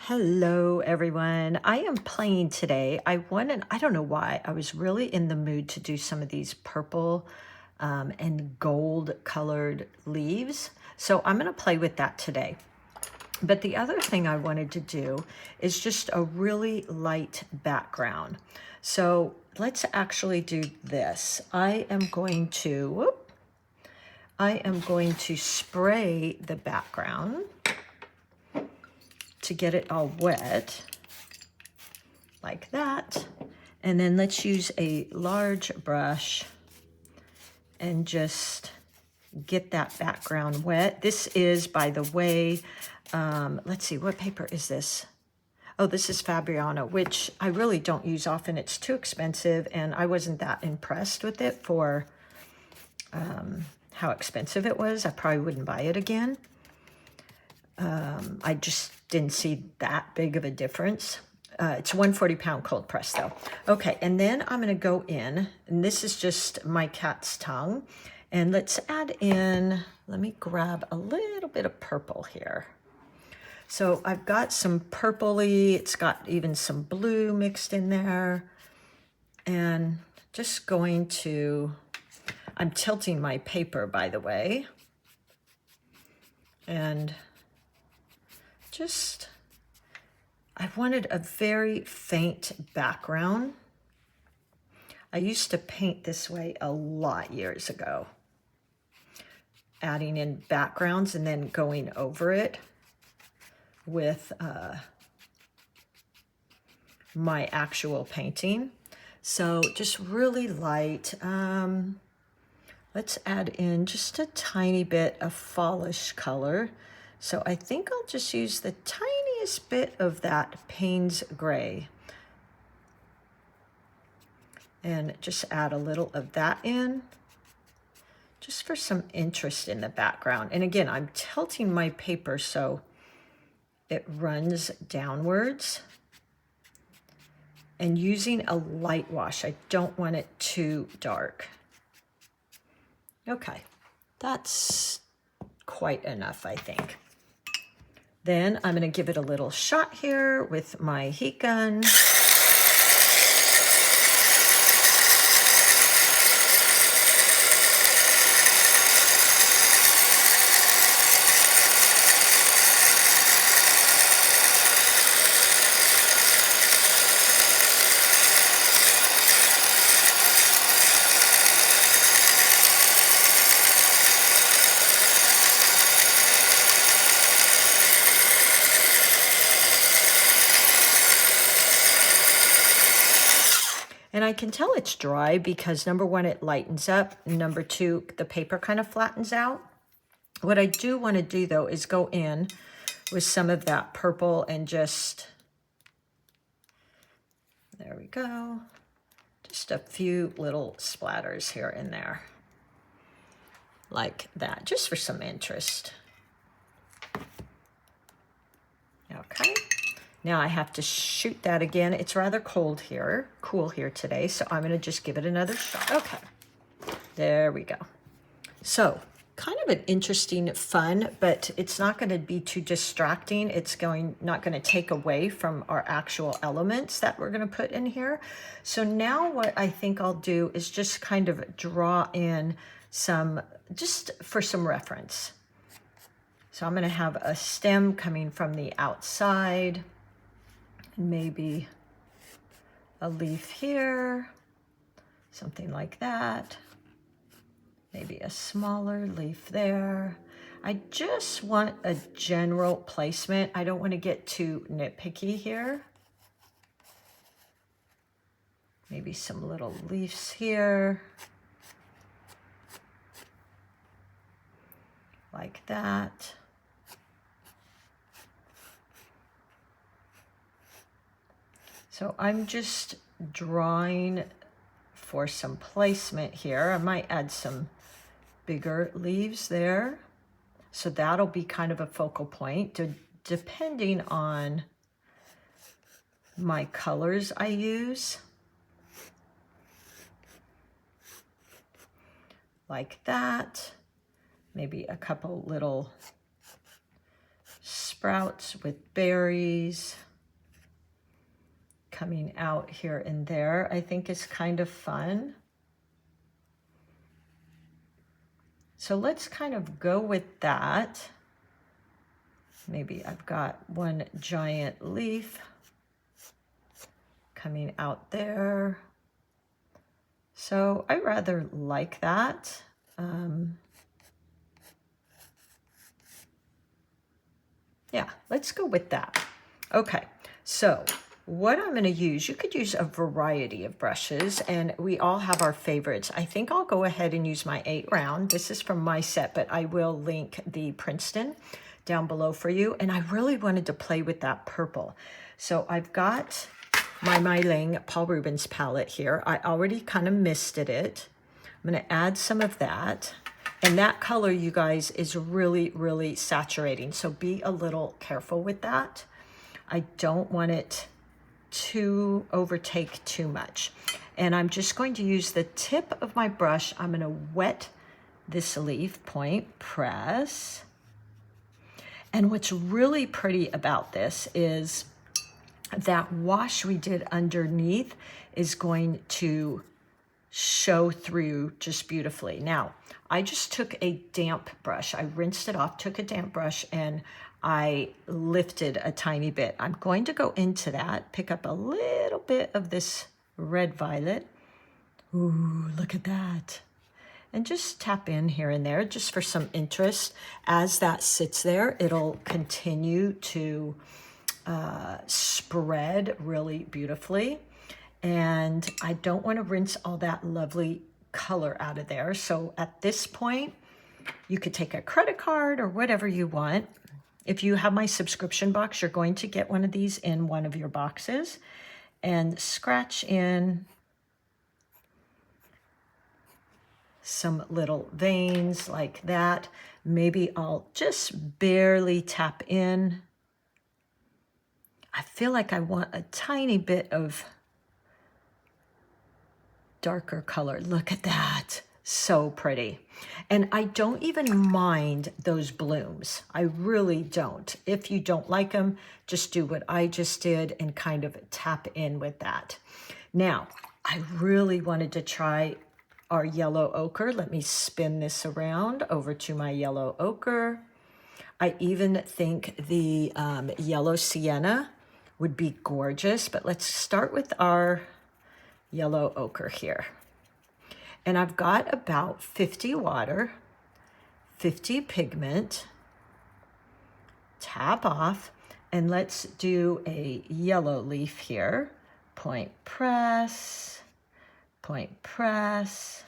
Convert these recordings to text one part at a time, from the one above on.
Hello everyone. I am playing today. I don't know why, I was really in the mood to do some of these purple and gold colored leaves. So I'm going to play with that today. But the other thing I wanted to do is just a really light background. So let's actually do this. I am going to spray the background to get it all wet, like that. And then let's use a large brush and just get that background wet. This is, by the way, let's see, what paper is this? Oh, this is Fabriano, which I really don't use often. It's too expensive, and I wasn't that impressed with it for how expensive it was. I probably wouldn't buy it again. I just didn't see that big of a difference. It's 140-pound cold press though. Okay, and then I'm gonna go in, and this is just my cat's tongue. And let's add in, let me grab a little bit of purple here. So I've got some purpley, it's got even some blue mixed in there. And just going to, I'm tilting my paper, by the way. And just, I wanted a very faint background. I used to paint this way a lot years ago, adding in backgrounds and then going over it with my actual painting. So just really light. Let's add in just a tiny bit of fallish color. So I think I'll just use the tiniest bit of that Payne's gray and just add a little of that in, just for some interest in the background. And again, I'm tilting my paper so it runs downwards, and using a light wash. I don't want it too dark. Okay, that's quite enough, I think. Then I'm going to give it a little shot here with my heat gun. And I can tell it's dry because number one, it lightens up. Number two, the paper kind of flattens out. What I do want to do though is go in with some of that purple and just, there we go. Just a few little splatters here and there, like that, just for some interest. Okay. Now I have to shoot that again. It's rather cool here today, so I'm going to just give it another shot. Okay, there we go. So kind of an interesting fun, but it's not going to be too distracting. It's not going to take away from our actual elements that we're going to put in here. So now what I think I'll do is just kind of draw in some, just for some reference. So I'm going to have a stem coming from the outside. Maybe a leaf here, something like that. Maybe a smaller leaf there. I just want a general placement. I don't want to get too nitpicky here. Maybe some little leaves here, like that. So I'm just drawing for some placement here. I might add some bigger leaves there. So that'll be kind of a focal point, depending on my colors I use. Like that. Maybe a couple little sprouts with berries coming out here and there, I think is kind of fun. So let's kind of go with that. Maybe I've got one giant leaf coming out there. So I rather like that. Yeah, let's go with that. Okay, so what I'm going to use, you could use a variety of brushes, and we all have our favorites. I think I'll go ahead and use my 8 round. This is from my set, but I will link the Princeton down below for you. And I really wanted to play with that purple. So I've got my Myling Paul Rubens palette here. I already kind of misted it. I'm going to add some of that. And that color, you guys, is really, really saturating. So be a little careful with that. I don't want it to overtake too much. And I'm just going to use the tip of my brush. I'm going to wet this leaf, point, press. And what's really pretty about this is that wash we did underneath is going to show through just beautifully. Now, I just took a damp brush. I rinsed it off, took a damp brush, and I lifted a tiny bit. I'm going to go into that, pick up a little bit of this red violet. Ooh, look at that. And just tap in here and there just for some interest. As that sits there, it'll continue to spread really beautifully. And I don't want to rinse all that lovely color out of there. So at this point, you could take a credit card or whatever you want. If you have my subscription box, you're going to get one of these in one of your boxes and scratch in some little veins like that. Maybe I'll just barely tap in. I feel like I want a tiny bit of darker color. Look at that. So pretty. And I don't even mind those blooms. I really don't. If you don't like them, just do what I just did and kind of tap in with that. Now, I really wanted to try our yellow ochre. Let me spin this around over to my yellow ochre. I even think the yellow sienna would be gorgeous, but let's start with our yellow ochre here. And I've got about 50 water, 50 pigment, tap off, and let's do a yellow leaf here. Point press, point press.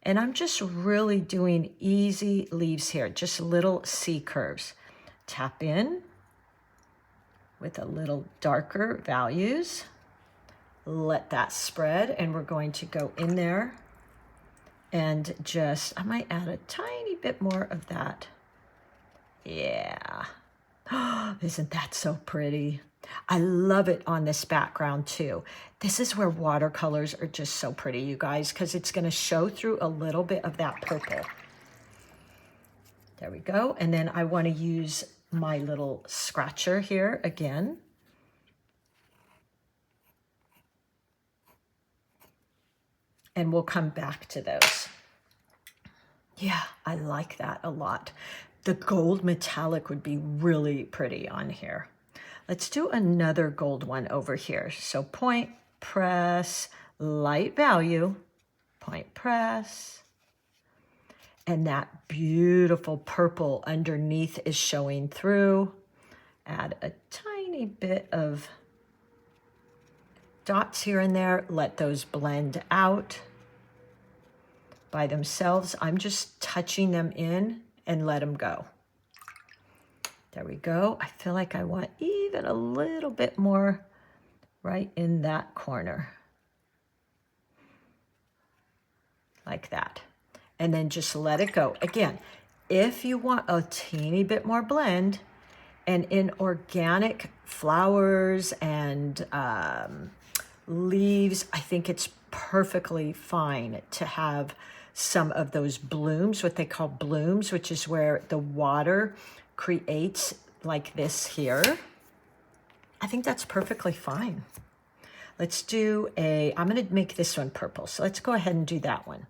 And I'm just really doing easy leaves here, just little C curves. Tap in with a little darker values. Let that spread, and we're going to go in there and just, I might add a tiny bit more of that. Yeah. Isn't that so pretty? I love it on this background too. This is where watercolors are just so pretty, you guys, because it's going to show through a little bit of that purple. There we go. And then I want to use my little scratcher here again. And we'll come back to those. Yeah, I like that a lot. The gold metallic would be really pretty on here. Let's do another gold one over here. So point, press, light value, point, press. And that beautiful purple underneath is showing through. Add a tiny bit of dots here and there. Let those blend out by themselves. I'm just touching them in and let them go. There we go. I feel like I want even a little bit more right in that corner. Like that. And then just let it go. Again, if you want a teeny bit more blend, and in organic flowers and leaves, I think it's perfectly fine to have some of those blooms, what they call blooms, which is where the water creates like this here, I think that's perfectly fine. Let's do I'm going to make this one purple. So let's go ahead and do that one.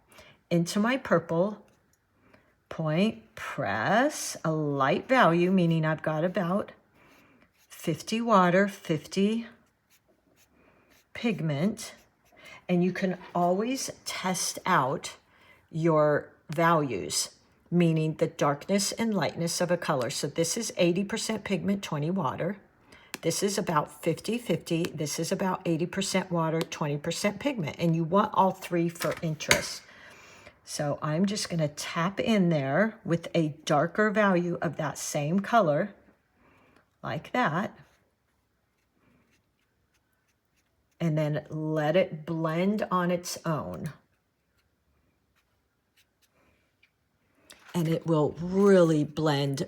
Into my purple, point, press, a light value, meaning I've got about 50 water, 50 pigment. And you can always test out your values, meaning the darkness and lightness of a color. So this is 80% pigment, 20 water. This is about 50-50. This is about 80% water, 20% pigment. And you want all three for interest. So I'm just going to tap in there with a darker value of that same color, like that. And then let it blend on its own. And it will really blend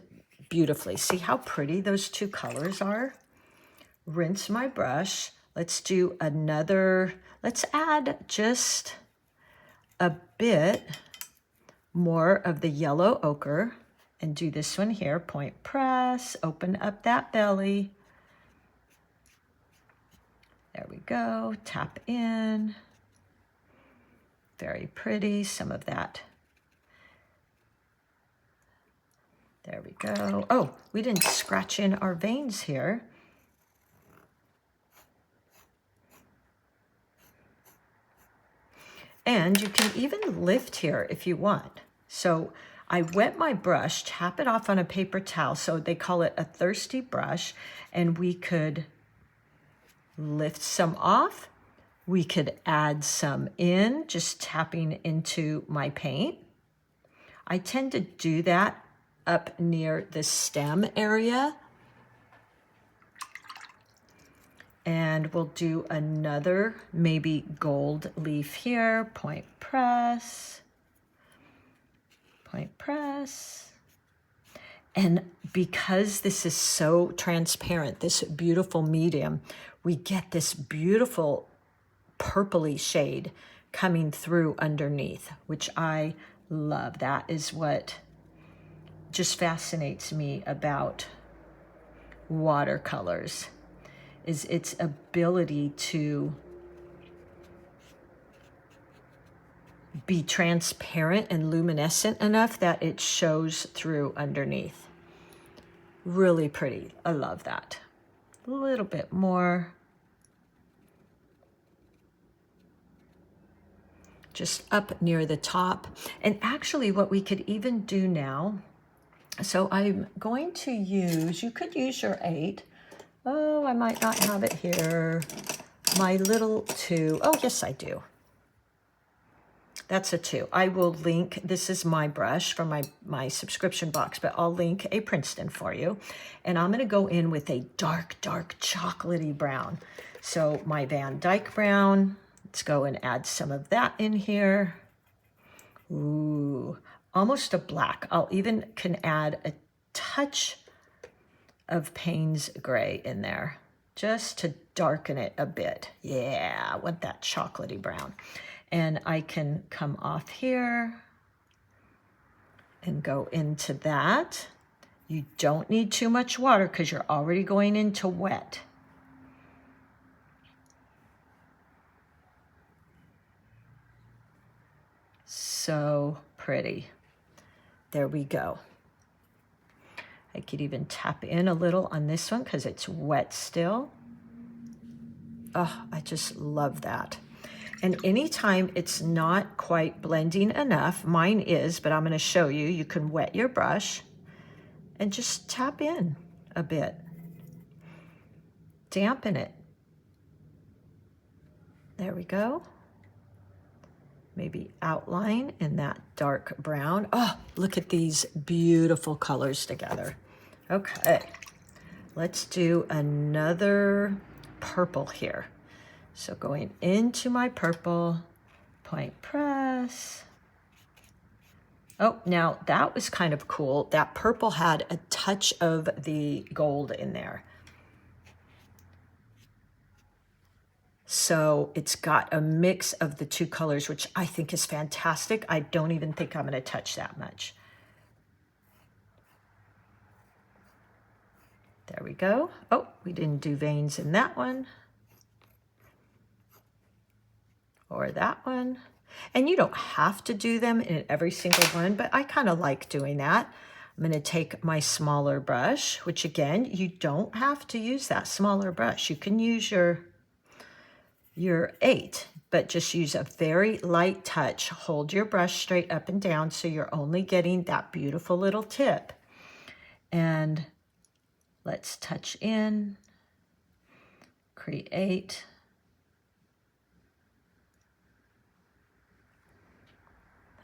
beautifully. See how pretty those two colors are? Rinse my brush. Let's do another, let's add just a bit more of the yellow ochre and do this one here. Point press, open up that belly. There we go, tap in. Very pretty, some of that. There we go. Oh, we didn't scratch in our veins here. And you can even lift here if you want. So I wet my brush, tap it off on a paper towel. So they call it a thirsty brush. And we could lift some off. We could add some in, just tapping into my paint. I tend to do that up near the stem area. And we'll do another maybe gold leaf here. Point press. Point press. And because this is so transparent, this beautiful medium, we get this beautiful purpley shade coming through underneath, which I love. That is what just fascinates me about watercolors, is its ability to be transparent and luminescent enough that it shows through underneath. Really pretty. I love that. A little bit more. Just up near the top. And actually what we could even do now, so I'm going to use, you could use your 8. Oh, I might not have it here. My little 2. Oh, yes, I do. That's a 2. I will link, this is my brush from my subscription box, but I'll link a Princeton for you. And I'm going to go in with a dark, dark chocolatey brown. So my Van Dyke brown, let's go and add some of that in here. Ooh, almost a black. I'll even can add a touch of Payne's gray in there just to darken it a bit. Yeah, I want that chocolatey brown. And I can come off here and go into that. You don't need too much water because you're already going into wet. So pretty. There we go. I could even tap in a little on this one because it's wet still. Oh, I just love that. And anytime it's not quite blending enough, mine is, but I'm going to show you, you can wet your brush and just tap in a bit. Dampen it. There we go. Maybe outline in that dark brown. Oh, look at these beautiful colors together. Okay, let's do another purple here. So going into my purple, point press. Oh, now that was kind of cool. That purple had a touch of the gold in there. So it's got a mix of the two colors, which I think is fantastic. I don't even think I'm going to touch that much. There we go. Oh, we didn't do veins in that one. Or that one. And you don't have to do them in every single one, but I kind of like doing that. I'm going to take my smaller brush, which again, you don't have to use that smaller brush. You can use your 8, but just use a very light touch. Hold your brush straight up and down so you're only getting that beautiful little tip. And let's touch in, create.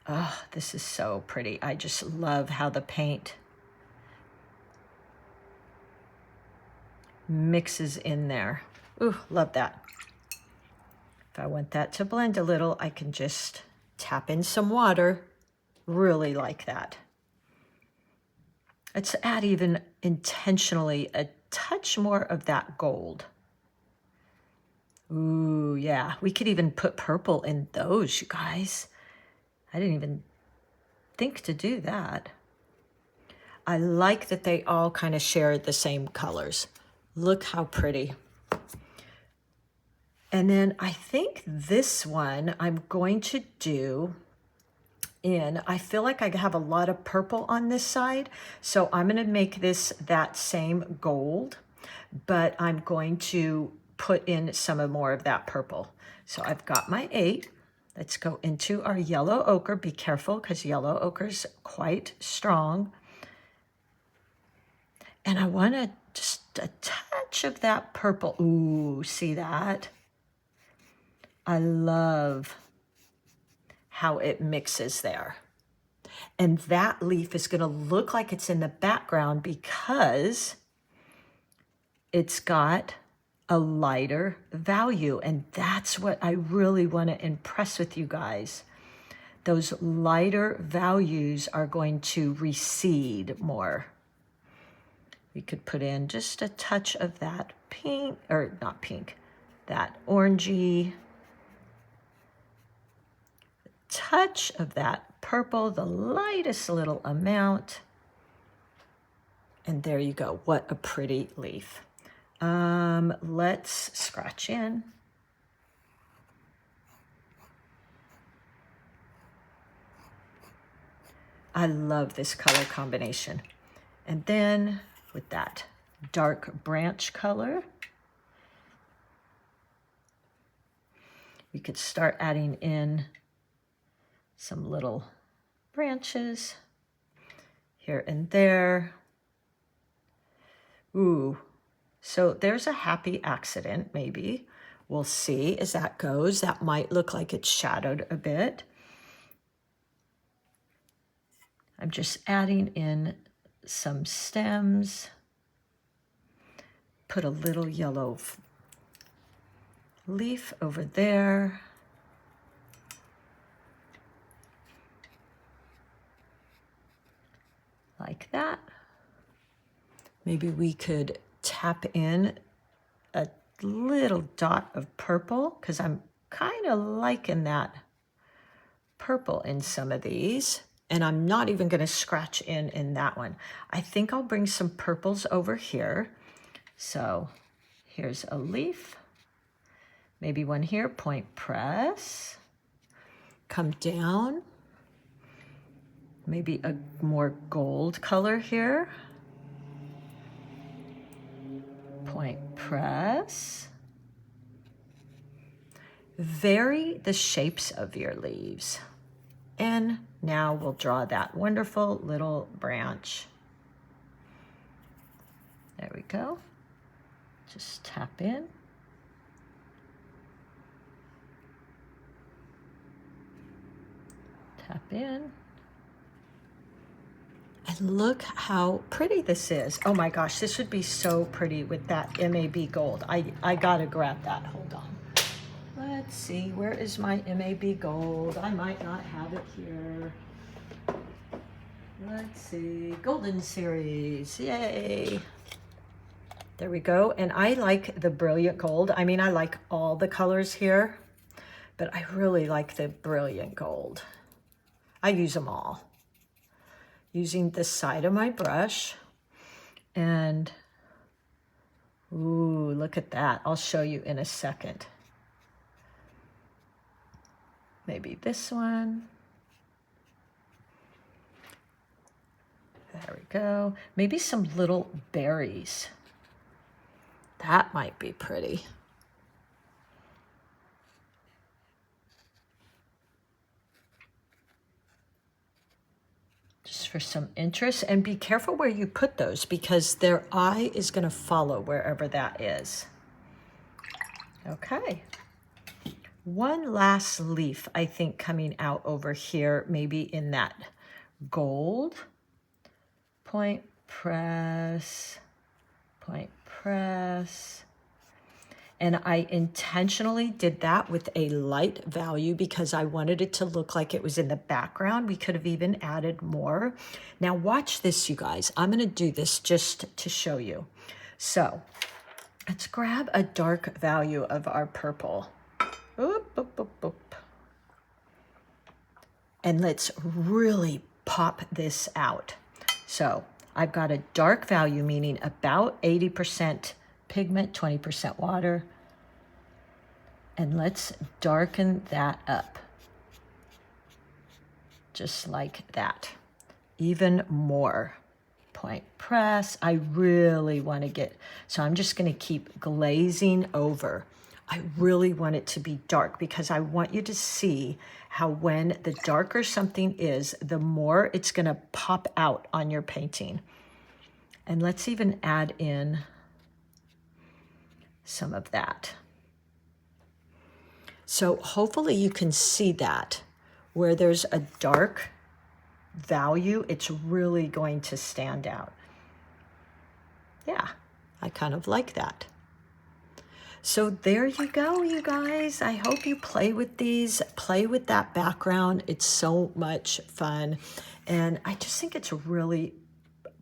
Oh, this is so pretty. I just love how the paint mixes in there. Ooh, love that. If I want that to blend a little, I can just tap in some water. Really like that. Let's add even intentionally a touch more of that gold. Ooh, yeah. We could even put purple in those, you guys. I didn't even think to do that. I like that they all kind of share the same colors. Look how pretty. And then I think this one I'm going to do I feel like I have a lot of purple on this side, so I'm going to make this that same gold, but I'm going to put in some more of that purple. So I've got my 8. Let's go into our yellow ochre. Be careful because yellow ochre is quite strong. And I want to just a touch of that purple. Ooh, see that? I love how it mixes there. And that leaf is going to look like it's in the background because it's got a lighter value. And that's what I really want to impress with you guys. Those lighter values are going to recede more. We could put in just a touch of that pink, or not pink, that orangey, touch of that purple, the lightest little amount. And there you go. What a pretty leaf. Let's scratch in. I love this color combination. And then with that dark branch color, we could start adding in some little branches here and there. Ooh, so there's a happy accident, maybe. We'll see as that goes. That might look like it's shadowed a bit. I'm just adding in some stems. Put a little yellow leaf over there. Like that. Maybe we could tap in a little dot of purple because I'm kind of liking that purple in some of these. And I'm not even going to scratch in that one. I think I'll bring some purples over here. So here's a leaf. Maybe one here, point press. Come down. Maybe a more gold color here. Point press. Vary the shapes of your leaves. And now we'll draw that wonderful little branch. There we go. Just tap in. Tap in. And look how pretty this is. Oh my gosh, this would be so pretty with that MAB gold. I gotta grab that, hold on. Let's see, where is my MAB gold? I might not have it here. Let's see, Golden Series, yay. There we go, and I like the Brilliant Gold. I mean, I like all the colors here, but I really like the Brilliant Gold. I use them all. Using the side of my brush, and look at that. I'll show you in a second. Maybe this one. There we go. Maybe some little berries. That might be pretty. Just for some interest, and be careful where you put those because their eye is going to follow wherever that is. Okay. One last leaf, I think, coming out over here, maybe in that gold. Point press, point press. And I intentionally did that with a light value because I wanted it to look like it was in the background. We could have even added more. Now watch this, you guys. I'm going to do this just to show you. So let's grab a dark value of our purple. Oop, oop, oop, oop. And let's really pop this out. So I've got a dark value, meaning about 80% pigment, 20% water. And let's darken that up. Just like that. Even more. Point press. I really want to get, so I'm just going to keep glazing over. I really want it to be dark because I want you to see how when the darker something is, the more it's going to pop out on your painting. And let's even add in some of that. So hopefully you can see that where there's a dark value, it's really going to stand out. Yeah, I kind of like that. So there you go, you guys. I hope you play with these, play with that background. It's so much fun. And I just think it's a really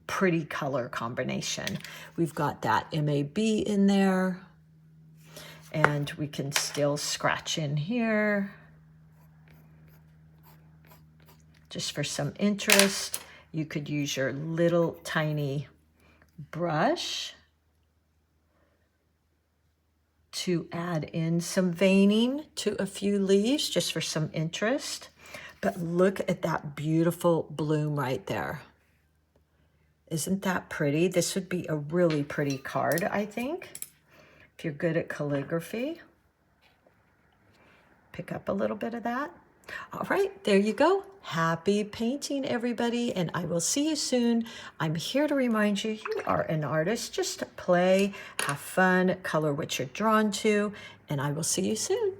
pretty color combination. We've got that MAB in there. And we can still scratch in here. Just for some interest, you could use your little tiny brush to add in some veining to a few leaves just for some interest. But look at that beautiful bloom right there. Isn't that pretty? This would be a really pretty card, I think. If you're good at calligraphy, pick up a little bit of that. All right, there you go. Happy painting, everybody, and I will see you soon. I'm here to remind you, you are an artist. Just play, have fun, color what you're drawn to, and I will see you soon.